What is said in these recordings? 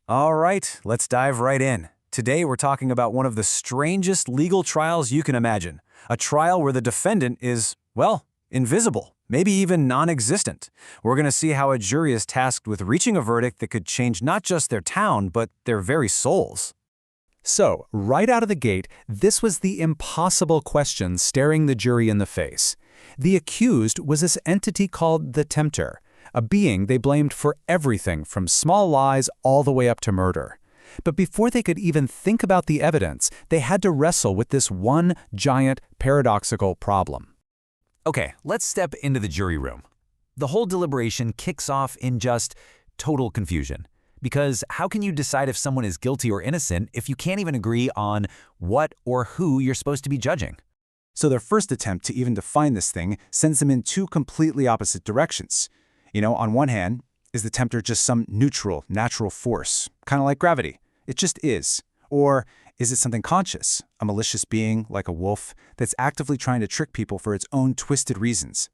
All right, let's dive right in. Today we're talking about one of the strangest legal trials you can imagine. A trial where the defendant is, well, invisible, maybe even non-existent. We're going to see how a jury is tasked with reaching a verdict that could change not just their town, but their very souls. So, right out of the gate, this was the impossible question staring the jury in the face. The accused was this entity called the Tempter, a being they blamed for everything from small lies all the way up to murder. But before they could even think about the evidence, they had to wrestle with this one giant paradoxical problem. Okay, let's step into the jury room. The whole deliberation kicks off in just total confusion. Because how can you decide if someone is guilty or innocent if you can't even agree on what or who you're supposed to be judging? So their first attempt to even define this thing sends them in two completely opposite directions. On one hand, is the tempter just some neutral, natural force, kind of like gravity? It just is. Or is it something conscious, a malicious being like a wolf that's actively trying to trick people for its own twisted reasons?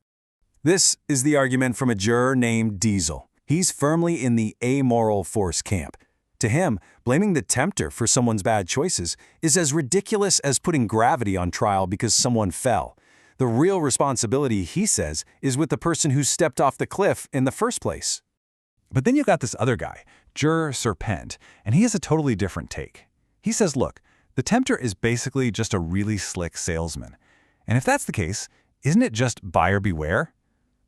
This is the argument from a juror named Diesel. He's firmly in the amoral force camp. To him, blaming the tempter for someone's bad choices is as ridiculous as putting gravity on trial because someone fell. The real responsibility, he says, is with the person who stepped off the cliff in the first place. But then you got this other guy, Juror Serpent, and he has a totally different take. He says, look, the tempter is basically just a really slick salesman. And if that's the case, isn't it just buyer beware?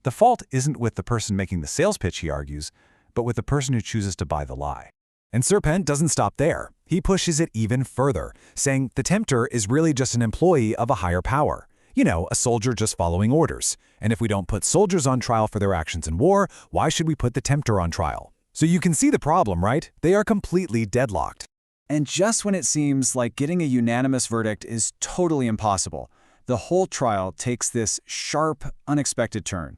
The fault isn't with the person making the sales pitch, he argues, but with the person who chooses to buy the lie. And Serpent doesn't stop there. He pushes it even further, saying the tempter is really just an employee of a higher power. A soldier just following orders. And if we don't put soldiers on trial for their actions in war, why should we put the tempter on trial? So you can see the problem, right? They are completely deadlocked. And just when it seems like getting a unanimous verdict is totally impossible, the whole trial takes this sharp, unexpected turn.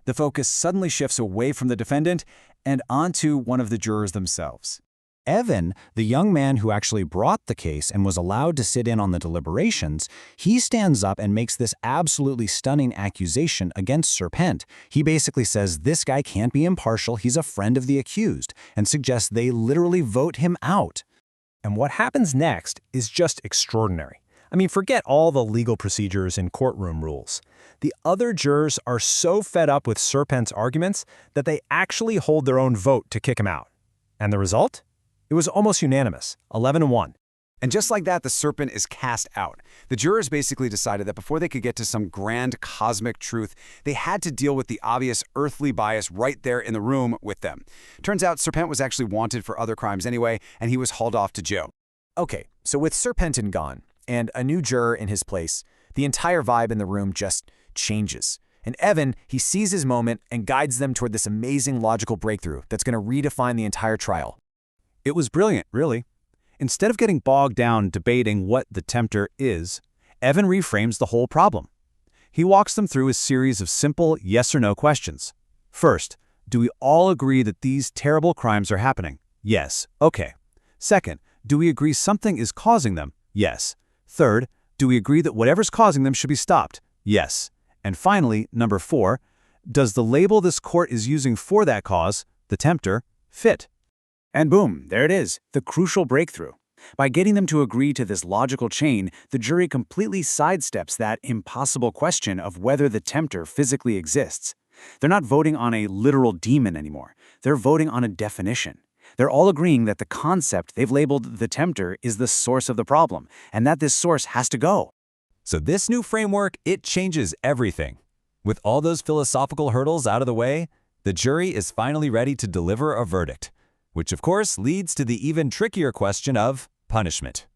The focus suddenly shifts away from the defendant and onto one of the jurors themselves. Evan, the young man who actually brought the case and was allowed to sit in on the deliberations, he stands up and makes this absolutely stunning accusation against Serpent. He basically says this guy can't be impartial, he's a friend of the accused, and suggests they literally vote him out. And what happens next is just extraordinary. Forget all the legal procedures and courtroom rules. The other jurors are so fed up with Serpent's arguments that they actually hold their own vote to kick him out. And the result? It was almost unanimous, 11-1. And just like that, the serpent is cast out. The jurors basically decided that before they could get to some grand cosmic truth, they had to deal with the obvious earthly bias right there in the room with them. Turns out Serpent was actually wanted for other crimes anyway, and he was hauled off to jail. Okay, so with Serpentin gone, and a new juror in his place, the entire vibe in the room just changes. And Evan, he sees his moment and guides them toward this amazing logical breakthrough that's going to redefine the entire trial. It was brilliant, really. Instead of getting bogged down debating what the tempter is, Evan reframes the whole problem. He walks them through a series of simple yes or no questions. First, do we all agree that these terrible crimes are happening? Yes. Okay. Second, do we agree something is causing them? Yes. Third, do we agree that whatever's causing them should be stopped? Yes. And finally, number 4, does the label this court is using for that cause, the tempter, fit? And boom, there it is, the crucial breakthrough. By getting them to agree to this logical chain, the jury completely sidesteps that impossible question of whether the tempter physically exists. They're not voting on a literal demon anymore. They're voting on a definition. They're all agreeing that the concept they've labeled the tempter is the source of the problem, and that this source has to go. So this new framework, it changes everything. With all those philosophical hurdles out of the way, the jury is finally ready to deliver a verdict, which of course leads to the even trickier question of punishment.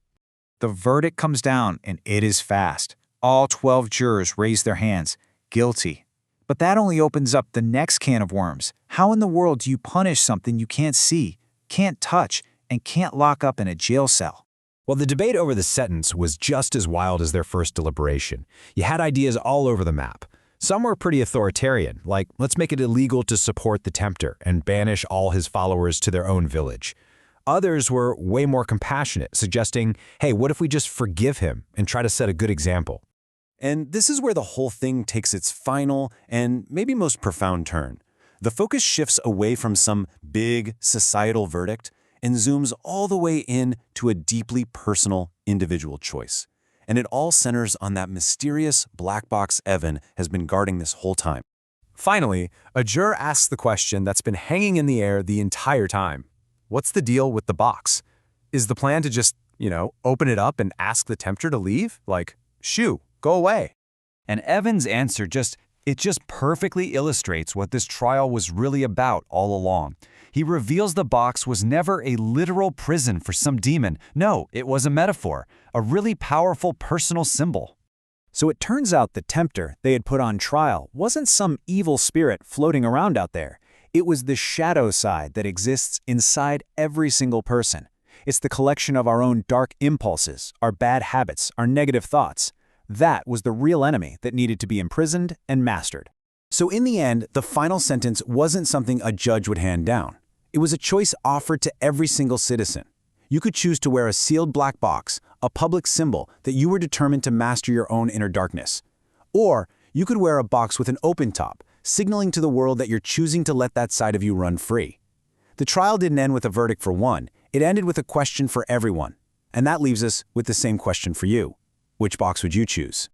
The verdict comes down, and it is fast. All 12 jurors raise their hands, guilty. But that only opens up the next can of worms. How in the world do you punish something you can't see, can't touch, and can't lock up in a jail cell? Well, the debate over the sentence was just as wild as their first deliberation. You had ideas all over the map. Some were pretty authoritarian, like let's make it illegal to support the tempter and banish all his followers to their own village. Others were way more compassionate, suggesting, hey, what if we just forgive him and try to set a good example? And this is where the whole thing takes its final and maybe most profound turn. The focus shifts away from some big societal verdict and zooms all the way in to a deeply personal, individual choice. And it all centers on that mysterious black box Evan has been guarding this whole time. Finally, a juror asks the question that's been hanging in the air the entire time. What's the deal with the box? Is the plan to just, open it up and ask the tempter to leave? Like, shoo, go away. And Evan's answer just perfectly illustrates what this trial was really about all along. He reveals the box was never a literal prison for some demon. No, it was a metaphor, a really powerful personal symbol. So it turns out the tempter they had put on trial wasn't some evil spirit floating around out there. It was the shadow side that exists inside every single person. It's the collection of our own dark impulses, our bad habits, our negative thoughts. That was the real enemy that needed to be imprisoned and mastered. So in the end, the final sentence wasn't something a judge would hand down. It was a choice offered to every single citizen. You could choose to wear a sealed black box, a public symbol that you were determined to master your own inner darkness. Or you could wear a box with an open top, signaling to the world that you're choosing to let that side of you run free. The trial didn't end with a verdict for one. It ended with a question for everyone. And that leaves us with the same question for you. Which box would you choose?